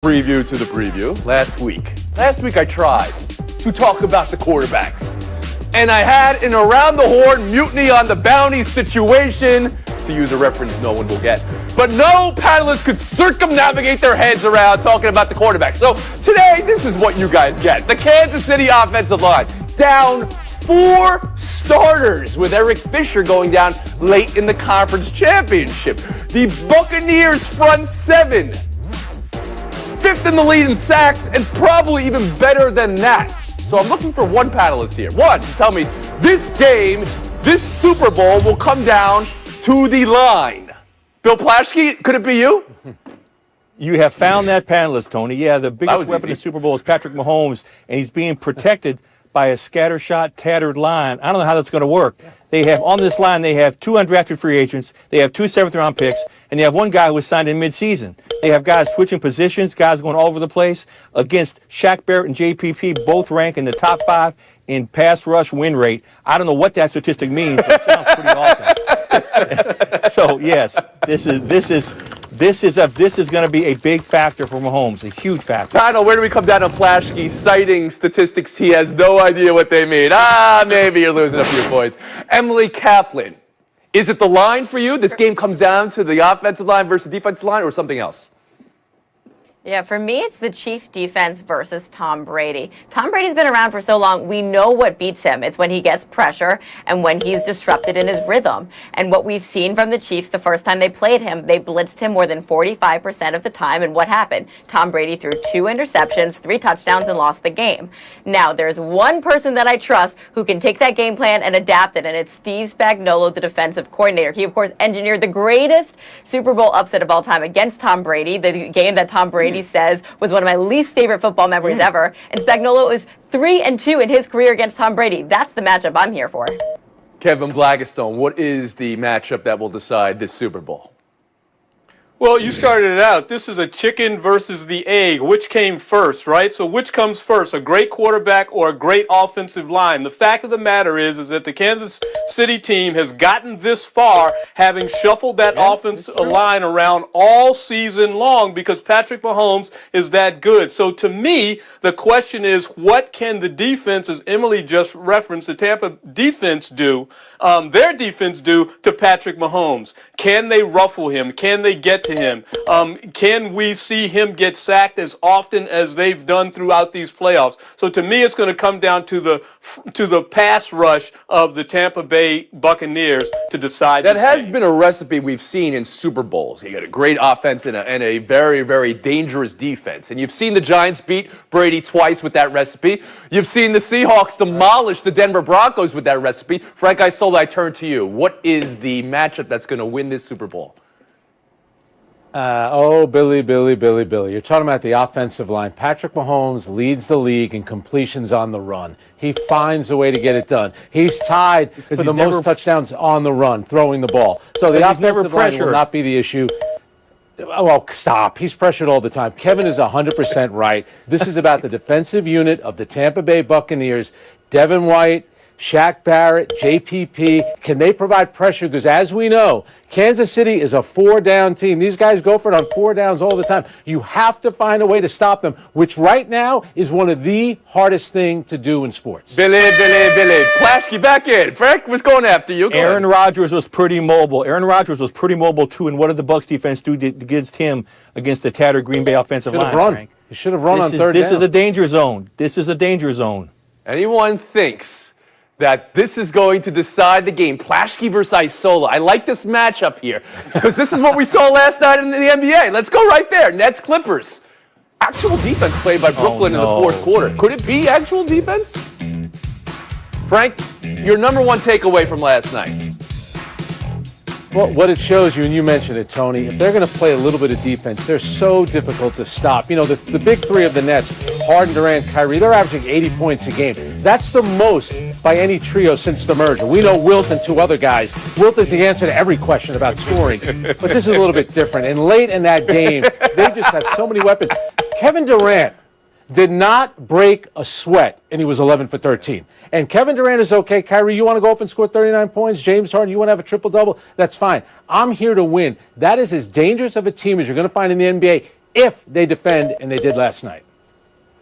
preview to the preview. Last week I tried to talk about the quarterbacks. And I had an around the horn mutiny on the bounty situation, to use a reference no one will get. But no panelists could circumnavigate their heads around talking about the quarterback. So today, this is what you guys get. The Kansas City offensive line down 4 starters, with Eric Fisher going down late in the conference championship. The Buccaneers front 7, 5th in the lead in sacks, and probably even better than that. So I'm looking for one panelist here. One to tell me this game, this Super Bowl will come down to the line. Bill Plaschke, could it be you? You have found that panelist, Tony. Yeah, the biggest weapon easy. in the Super Bowl is Patrick Mahomes, and he's being protected by a scattershot, tattered line. I don't know how that's going to work. They have, on this line, they have 2 undrafted free agents, they have 2 7th-round picks, and they have 1 guy who was signed in midseason. They have guys switching positions, guys going all over the place. Against Shaq Barrett and JPP, both rank in the top 5 in pass rush win rate. I don't know what that statistic means, but it sounds pretty awesome. So, yes, this is going to be a big factor for Mahomes, a huge factor. Panel, where do we come down on Plaschke citing statistics he has no idea what they mean? Maybe you're losing a few points. Emily Kaplan, is it the line for you? This game comes down to the offensive line versus defensive line, or something else? Yeah, for me, it's the Chiefs defense versus Tom Brady. Tom Brady's been around for so long, we know what beats him. It's when he gets pressure and when he's disrupted in his rhythm. And what we've seen from the Chiefs the first time they played him, they blitzed him more than 45% of the time. And what happened? Tom Brady threw 2 interceptions, 3 touchdowns, and lost the game. Now, there's one person that I trust who can take that game plan and adapt it, and it's Steve Spagnuolo, the defensive coordinator. He, of course, engineered the greatest Super Bowl upset of all time against Tom Brady, the game that Tom Brady says was one of my least favorite football memories ever. And Spagnuolo is 3-2 in his career against Tom Brady. That's the matchup I'm here for. Kevin Blackistone, what is the matchup that will decide this Super Bowl? Well, you started it out. This is a chicken versus the egg. Which came first, right? So which comes first, a great quarterback or a great offensive line? The fact of the matter is that the Kansas City team has gotten this far, having shuffled that offensive line around all season long because Patrick Mahomes is that good. So to me, the question is, what can the defense, as Emily just referenced, the Tampa defense do, their defense do to Patrick Mahomes? Can they ruffle him? Can they get to him? Can we see him get sacked as often as they've done throughout these playoffs? So to me, it's going to come down to the pass rush of the Tampa Bay Buccaneers to decide. That has been a recipe we've seen in Super Bowls. You got a great offense and a very, very dangerous defense. And you've seen the Giants beat Brady twice with that recipe. You've seen the Seahawks demolish the Denver Broncos with that recipe. Frank Isola, I turn to you. What is the matchup that's going to win this Super Bowl? Billy. You're talking about the offensive line. Patrick Mahomes leads the league in completions on the run. He finds a way to get it done. He's tied for the most touchdowns on the run, throwing the ball. So the offensive line will not be the issue. Well, stop. He's pressured all the time. Kevin is 100% right. This is about the defensive unit of the Tampa Bay Buccaneers. Devin White, Shaq Barrett, JPP, can they provide pressure? Because as we know, Kansas City is a 4-down team. These guys go for it on 4 downs all the time. You have to find a way to stop them, which right now is one of the hardest things to do in sports. Billy. Plaschke back in. Frank was going after you. Aaron Rodgers was pretty mobile. Too, and what did the Bucs defense do against him against the tattered Green Bay offensive line, Frank? He should have run on 3rd down. This is a danger zone. Anyone thinks that this is going to decide the game, Plaschke versus Isola. I like this matchup here because this is what we saw last night in the NBA. Let's go right there. Nets Clippers. Actual defense played by Brooklyn in the 4th quarter. Could it be actual defense? Frank, your number 1 takeaway from last night. Well, what it shows you, and you mentioned it, Tony, if they're going to play a little bit of defense, they're so difficult to stop. You know, the big 3 of the Nets, Harden, Durant, Kyrie, they're averaging 80 points a game. That's the most by any trio since the merger. We know Wilt and 2 other guys. Wilt is the answer to every question about scoring, but this is a little bit different. And late in that game, they just have so many weapons. Kevin Durant did not break a sweat, and he was 11 for 13. And Kevin Durant is okay. Kyrie, you want to go up and score 39 points? James Harden, you want to have a triple-double? That's fine. I'm here to win. That is as dangerous of a team as you're going to find in the NBA if they defend, and they did last night.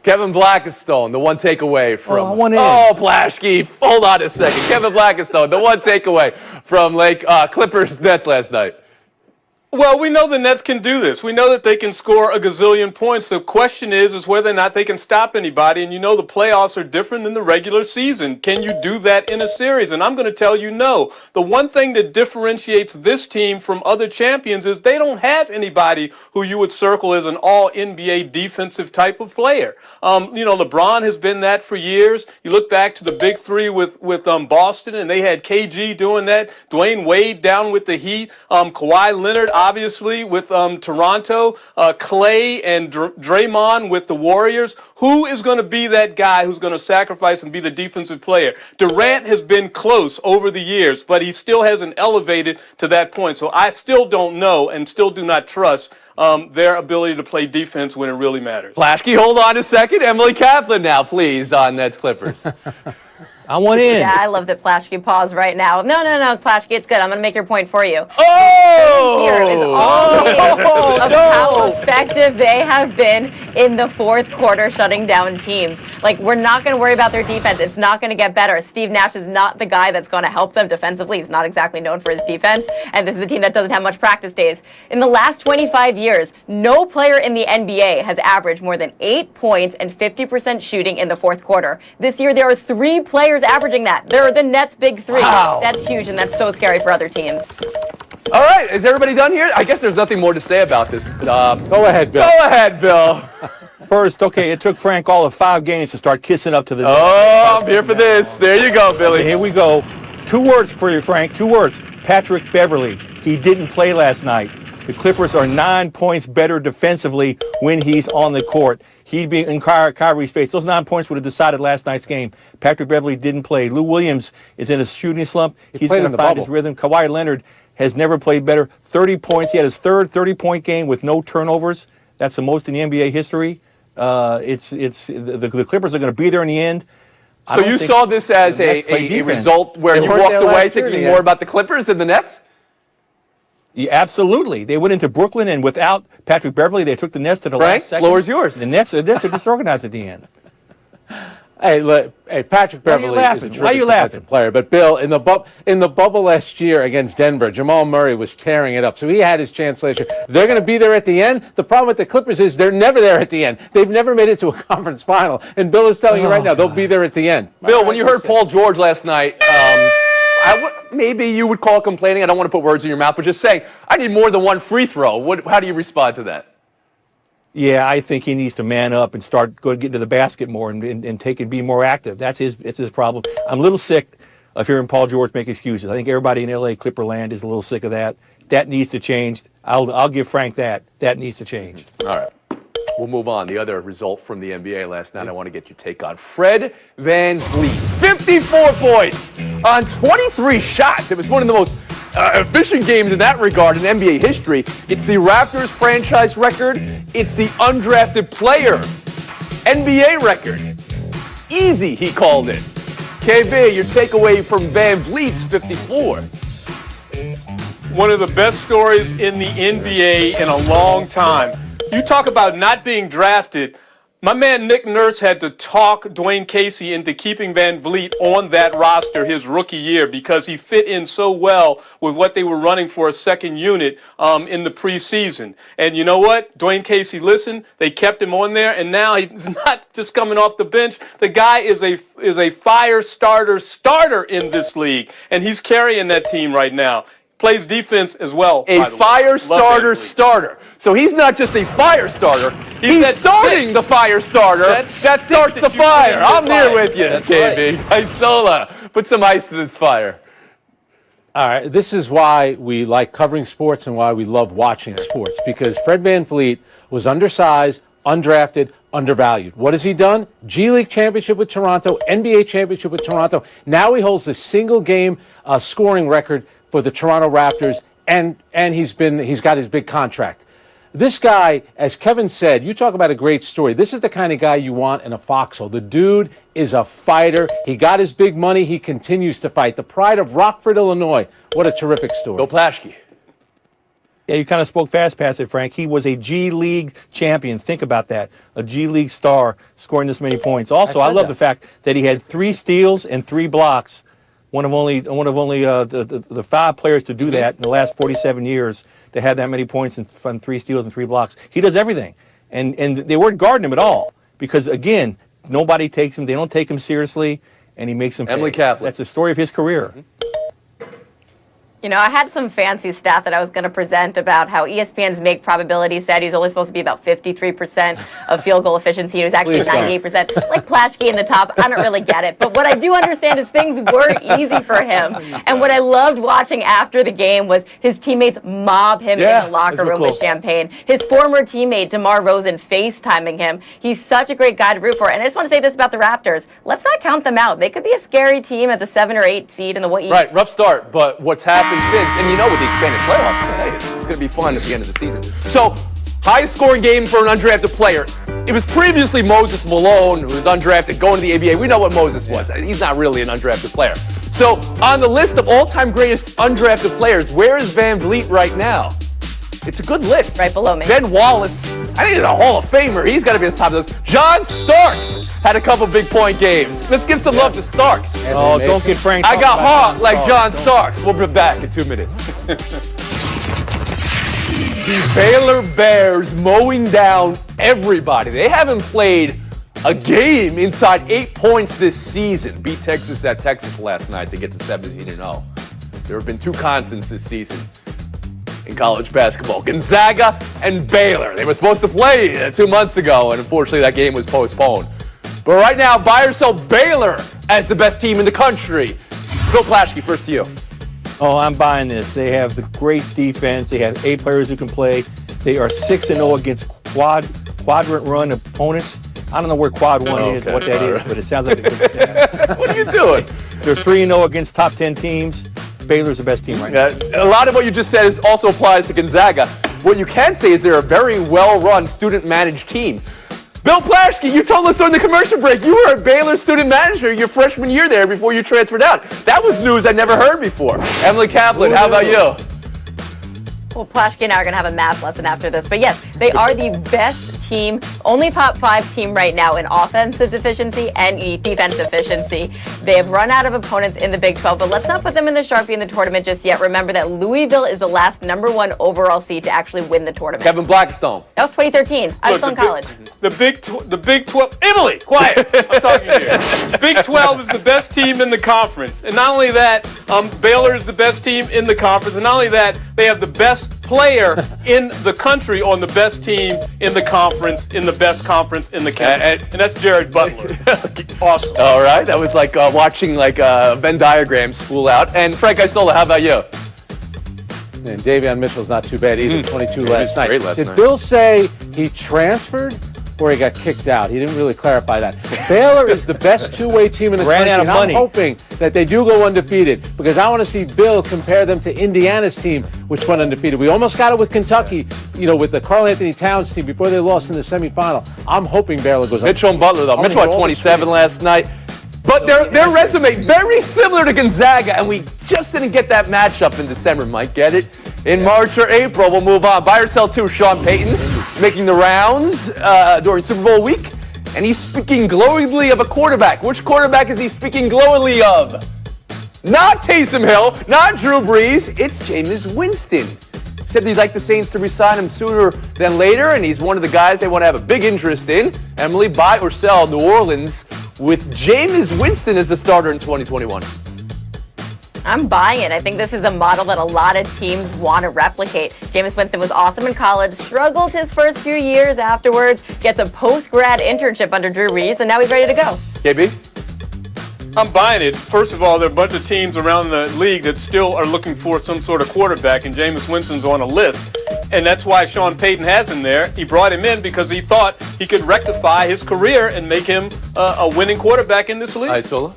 Kevin Blackistone, the one takeaway from. I want in. Oh, Plashke, hold on a second. Kevin Blackistone, the one takeaway from Clippers Nets last night. Well, we know the Nets can do this. We know that they can score a gazillion points. The question is whether or not they can stop anybody. And you know the playoffs are different than the regular season. Can you do that in a series? And I'm going to tell you no. The one thing that differentiates this team from other champions is they don't have anybody who you would circle as an all-NBA defensive type of player. LeBron has been that for years. You look back to the big three with Boston, and they had KG doing that. Dwayne Wade down with the Heat. Kawhi Leonard, obviously, with Toronto, Clay and Draymond with the Warriors. Who is going to be that guy who's going to sacrifice and be the defensive player? Durant has been close over the years, but he still hasn't elevated to that point. So I still don't know and still do not trust their ability to play defense when it really matters. Plashke, hold on a second. Emily Kaplan now, please, on Nets Clippers. I want in. Yeah, I love that Plashke pause right now. No, Plashke, it's good. I'm going to make your point for you. Oh! Here is all of how effective they have been in the fourth quarter shutting down teams. Like, we're not going to worry about their defense. It's not going to get better. Steve Nash is not the guy that's going to help them defensively. He's not exactly known for his defense, and this is a team that doesn't have much practice days. In the last 25 years, no player in the NBA has averaged more than 8 points and 50% shooting in the fourth quarter. This year, there are 3 players averaging that. They're the Nets' big 3. Wow. That's huge, and that's so scary for other teams. All right, is everybody done here? I guess there's nothing more to say about this. Go ahead, Bill. Go ahead, Bill. First, okay, it took Frank all of 5 games to start kissing up to the. Oh, I'm here for this. There you go, Billy. Okay, here we go. 2 words for you, Frank. 2 words. Patrick Beverley. He didn't play last night. The Clippers are 9 points better defensively when he's on the court. He'd be in Kyrie's face. Those 9 points would have decided last night's game. Patrick Beverley didn't play. Lou Williams is in a shooting slump. He's going to find his rhythm. Kawhi Leonard has never played better. 30 points. He had his third 30-point game with no turnovers. That's the most in the NBA history. The Clippers are going to be there in the end. So you saw this as a result where you walked away thinking more about the Clippers than the Nets? Yeah, absolutely. They went into Brooklyn, and without Patrick Beverley, they took the Nets to the last second. Floor is yours. The Nets are disorganized at the end. Hey, Patrick Beverley is a terrific defensive player. But Bill, in the bubble last year against Denver, Jamal Murray was tearing it up. So he had his chance last year. They're going to be there at the end. The problem with the Clippers is they're never there at the end. They've never made it to a conference final. And Bill is telling you right now, they'll be there at the end. Bill, when you heard Paul George last night, maybe you would call complaining. I don't want to put words in your mouth, but just saying, I need more than one free throw. How do you respond to that? Yeah, I think he needs to man up and start getting to the basket more and be more active. It's his problem. I'm a little sick of hearing Paul George make excuses. I think everybody in LA Clipper land is a little sick of that. That needs to change. I'll give Frank that. That needs to change. All right. We'll move on. The other result from the NBA last night I want to get your take on. Fred VanVleet, 54 points on 23 shots. It was one of the most efficient games in that regard in NBA history. It's the Raptors franchise record. It's the undrafted player NBA record. Easy, he called it. KB, your takeaway from VanVleet's 54. One of the best stories in the NBA in a long time. You talk about not being drafted. My man Nick Nurse had to talk Dwayne Casey into keeping VanVleet on that roster his rookie year because he fit in so well with what they were running for a second unit in the preseason. And you know what? Dwayne Casey listened. They kept him on there, and now he's not just coming off the bench. The guy is a fire starter in this league, and he's carrying that team right now. Plays defense as well. A fire starter. So he's not just a fire starter. He's starting the fire starter. That starts the fire. I'm there with you, KB. Isola, put some ice in this fire. All right, this is why we like covering sports and why we love watching sports, because Fred VanVleet was undersized, undrafted, undervalued. What has he done? G League championship with Toronto, NBA championship with Toronto. Now he holds the single game scoring record for the Toronto Raptors, and he's got his big contract. This guy, as Kevin said, you talk about a great story. This is the kind of guy you want in a foxhole. The dude is a fighter. He got his big money. He continues to fight. The pride of Rockford, Illinois. What a terrific story. Bill Plashke. Yeah, you kind of spoke fast past it, Frank. He was a G League champion. Think about that. A G League star scoring this many points. Also, I love the fact that he had 3 steals and 3 blocks. One of only the 5 players to do that in the last 47 years to have that many points and 3 steals and 3 blocks. He does everything. And they weren't guarding him at all because, again, nobody takes him. They don't take him seriously, and he makes them pay. Emily Kaplan. That's the story of his career. You know, I had some fancy stat that I was going to present about how ESPN's make probability said he's only supposed to be about 53% of field goal efficiency. He was actually 98%. Like Plashke in the top, I don't really get it. But what I do understand is things were easy for him. And what I loved watching after the game was his teammates mob him in the locker room with champagne. His former teammate, DeMar Rosen, FaceTiming him. He's such a great guy to root for. And I just want to say this about the Raptors. Let's not count them out. They could be a scary team at the 7 or 8 seed in the East. Right, rough start, but what's happened since, and you know with the expanded playoffs, hey, it's going to be fun at the end of the season. So, high-scoring game for an undrafted player. It was previously Moses Malone, who was undrafted, going to the ABA. We know what Moses was. He's not really an undrafted player. So, on the list of all-time greatest undrafted players, where is Van Vliet right now? It's a good list. Right below me. Ben Wallace, I think he's a Hall of Famer. He's got to be at the top of this. John Starks had a couple big-point games. Let's give some love to Starks. Oh, don't get Frank. I got hot like John Starks. We'll be back in 2 minutes. The Baylor Bears mowing down everybody. They haven't played a game inside 8 points this season. Beat Texas at Texas last night to get to 17-0. There have been 2 constants this season in college basketball. Gonzaga and Baylor. They were supposed to play 2 months ago, and unfortunately that game was postponed. But right now, buy or sell Baylor as the best team in the country. Bill Plashke, first to you. Oh, I'm buying this. They have the great defense. They have 8 players who can play. They are 6-0 against quadrant run opponents. I don't know where quad 1 is, what that is, but it sounds like a good stat. What are you doing? They're 3-0 against top 10 teams. Baylor's the best team right now. A lot of what you just said also applies to Gonzaga. What you can say is they're a very well-run, student-managed team. Bill Plashke, you told us during the commercial break you were a Baylor student manager your freshman year there before you transferred out. That was news I never heard before. Emily Kaplan, how about you? Well, Plashke and I are going to have a math lesson after this. But yes, they are the best team, only top 5 team right now in offensive efficiency and defensive efficiency. They have run out of opponents in the Big 12, but let's not put them in the Sharpie in the tournament just yet. Remember that Louisville is the last #1 overall seed to actually win the tournament. Kevin Blackstone. That was 2013. I was still in college. The Big 12. Emily, quiet. I'm talking to you. Big 12 is the best team in the conference. And not only that, Baylor is the best team in the conference. And not only that, they have the best player in the country on the best team in the conference, in the best conference in the country. And that's Jared Butler. Awesome. All right. That was like watching like Venn diagrams spool out. And Frank Isola, how about you? And Davion Mitchell's not too bad either. 22 last night. Great last Did night. Bill say he transferred or he got kicked out? He didn't really clarify that. Baylor is the best two-way team in the country. Ran out of money. I'm hoping that they do go undefeated because I want to see Bill compare them to Indiana's team, which went undefeated. We almost got it with Kentucky, with the Karl Anthony Towns team before they lost in the semifinal. I'm hoping Baylor goes Mitchell and Butler, though. Mitchell had 27 last night. But their resume, very similar to Gonzaga, and we just didn't get that matchup in December. Might get it in March or April. We'll move on. Buy or sell too, Sean Payton, making the rounds during Super Bowl week, and he's speaking glowingly of a quarterback. Which quarterback is he speaking glowingly of? Not Taysom Hill, not Drew Brees. It's Jameis Winston. He said he'd like the Saints to re-sign him sooner than later, and he's one of the guys they want to have a big interest in. Emily, buy or sell New Orleans with Jameis Winston as the starter in 2021? I'm buying it. I think this is a model that a lot of teams want to replicate. Jameis Winston was awesome in college, struggled his first few years afterwards, gets a post-grad internship under Drew Brees, and now he's ready to go. KB? I'm buying it. First of all, there are a bunch of teams around the league that still are looking for some sort of quarterback, and Jameis Winston's on a list. And that's why Sean Payton has him there. He brought him in because he thought he could rectify his career and make him a winning quarterback in this league. Isola?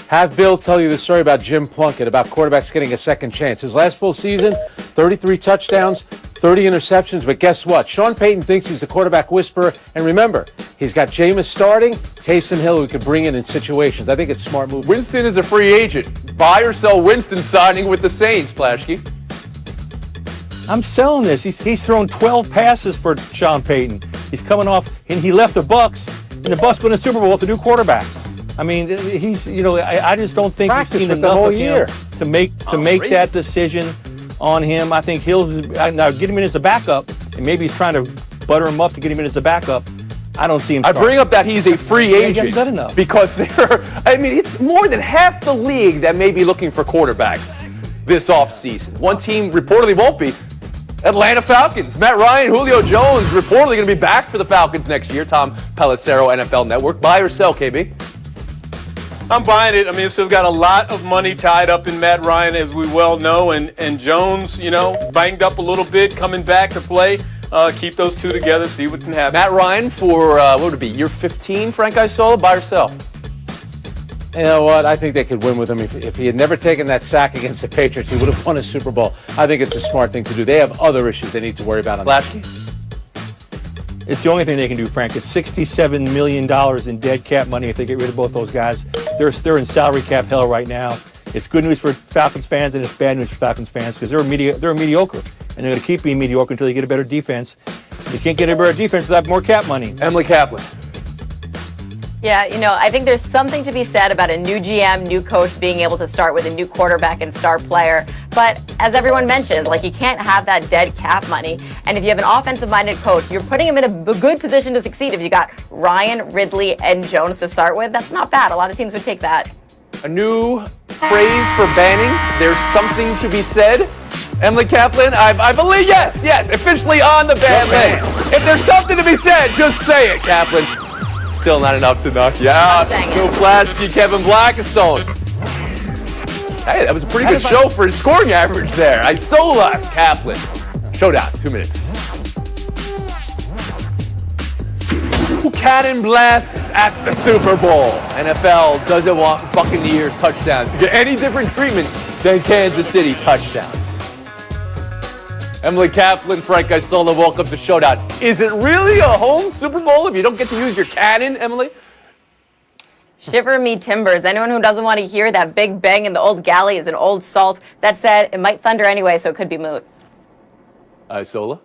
Have Bill tell you the story about Jim Plunkett, about quarterbacks getting a second chance. His last full season, 33 touchdowns, 30 interceptions, but guess what? Sean Payton thinks he's a quarterback whisperer, and remember, he's got Jameis starting, Taysom Hill who could bring in situations. I think it's a smart move. Winston is a free agent. Buy or sell Winston signing with the Saints, Plashke? I'm selling this. He's thrown 12 passes for Sean Payton. He's coming off, and he left the Bucs, and the Bucs win the Super Bowl with a new quarterback. I mean, he's, I just don't think we've seen enough of him to make that decision on him. I think he'll now get him in as a backup, and maybe he's trying to butter him up to get him in as a backup. I don't see him. I bring up that he's a free agent he hasn't done enough. because it's more than half the league that may be looking for quarterbacks this offseason. One team reportedly won't be. Atlanta Falcons. Matt Ryan, Julio Jones reportedly going to be back for the Falcons next year. Tom Pelissero, NFL Network. Buy or sell, KB? I'm buying it. I mean, so we've got a lot of money tied up in Matt Ryan, as we well know, and Jones, banged up a little bit, coming back to play. Keep those two together, see what can happen. Matt Ryan for, what would it be, year 15, Frank Isola? Buy or sell? You know what? I think they could win with him. If he had never taken that sack against the Patriots, he would have won a Super Bowl. I think it's a smart thing to do. They have other issues they need to worry about on that. It's the only thing they can do, Frank. It's $67 million in dead cap money if they get rid of both those guys. They're in salary cap hell right now. It's good news for Falcons fans and it's bad news for Falcons fans because they're mediocre. And they're going to keep being mediocre until they get a better defense. They can't get a better defense without more cap money. Emily Kaplan. Yeah, I think there's something to be said about a new GM, new coach being able to start with a new quarterback and star player. But as everyone mentioned, you can't have that dead cap money. And if you have an offensive-minded coach, you're putting him in a good position to succeed. If you got Ryan, Ridley, and Jones to start with, that's not bad. A lot of teams would take that. A new phrase for banning. There's something to be said. Emily Kaplan, I believe, yes, officially on the ban list. If there's something to be said, just say it, Kaplan. Still not enough to knock you out. No flashy Kevin Blackstone. Hey, that was a pretty good show for his scoring average there. Isola, Kaplan. Showdown, 2 minutes. Cannon blasts at the Super Bowl. NFL doesn't want Buccaneers touchdowns to get any different treatment than Kansas City touchdowns. Emily Kaplan, Frank Isola, welcome to Showdown. Is it really a home Super Bowl if you don't get to use your cannon, Emily? Shiver me timbers. Anyone who doesn't want to hear that big bang in the old galley is an old salt. That said, it might thunder anyway, so it could be moot. Isola?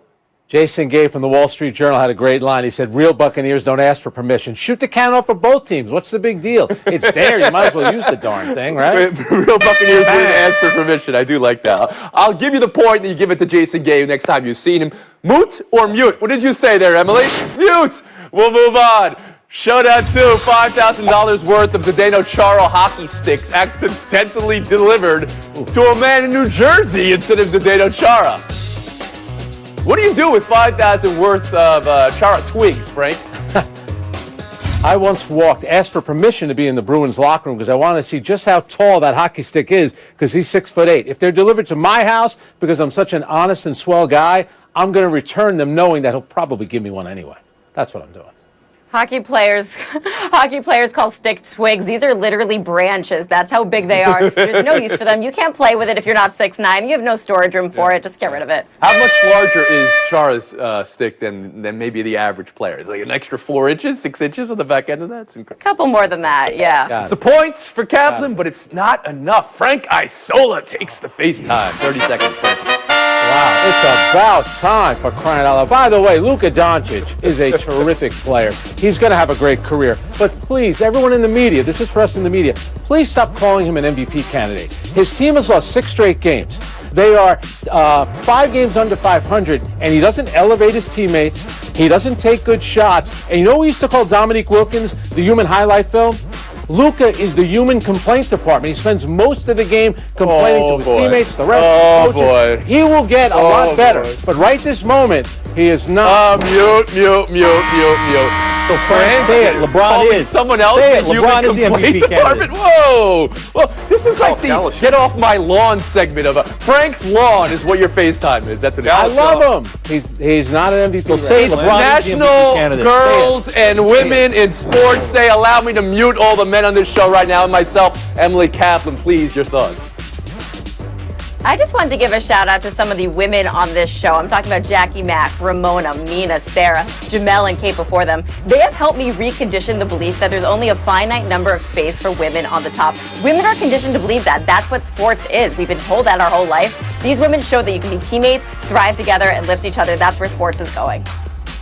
Jason Gay from the Wall Street Journal had a great line. He said, real Buccaneers don't ask for permission. Shoot the cannon off for both teams. What's the big deal? It's there. You might as well use the darn thing, right? Real Buccaneers wouldn't ask for permission. I do like that. I'll give you the point and you give it to Jason Gay next time you've seen him. Moot or mute? What did you say there, Emily? Mute! We'll move on. Showdown 2, $5,000 worth of Zdeno Chara hockey sticks accidentally delivered to a man in New Jersey instead of Zdeno Chara. What do you do with $5,000 worth of Chara twigs, Frank? I once asked for permission to be in the Bruins locker room because I wanted to see just how tall that hockey stick is because he's 6'8". If they're delivered to my house because I'm such an honest and swell guy, I'm going to return them knowing that he'll probably give me one anyway. That's what I'm doing. Hockey players call stick twigs. These are literally branches. That's how big they are. There's no use for them. You can't play with it if you're not 6'9". You have no storage room for it. Just get rid of it. How much larger is Chara's stick than maybe the average player? Is it like an extra 4 inches, 6 inches on the back end of that? It's incredible. A couple more than that, yeah. It's a point for Kaplan, but it's not enough. Frank Isola takes the FaceTime. 30 seconds, Frank. Wow, it's about time for crying out loud. By the way, Luka Doncic is a terrific player. He's going to have a great career. But please, everyone in the media, this is for us in the media, please stop calling him an MVP candidate. His team has lost 6 straight games. They are 5 games under 500, and he doesn't elevate his teammates. He doesn't take good shots. And you know what we used to call Dominique Wilkins the human highlight film? Luka is the human complaint department. He spends most of the game complaining to his teammates, the refs, coaches. He will get a lot better. But right this moment, he is not. Mute. So Frank, say it. LeBron is. Someone else. Say it. LeBron is the MVP candidate. Whoa. Well, this is like the get off my lawn segment of Frank's lawn is what your FaceTime is. That's what I love him. He's not an MVP. So say LeBron National Girls and Women in Sports Day. Allow me to mute all the men on this show right now and myself. Emily Kaplan, please, your thoughts. I just wanted to give a shout out to some of the women on this show. I'm talking about Jackie Mack, Ramona, Mina, Sarah, Jamel, and Kate before them. They have helped me recondition the belief that there's only a finite number of space for women on the top. Women are conditioned to believe that. That's what sports is. We've been told that our whole life. These women show that you can be teammates, thrive together, and lift each other. That's where sports is going.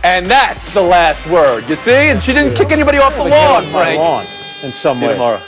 And that's the last word, you see? And she didn't kick anybody off the lawn, Frank. In some See you way. tomorrow.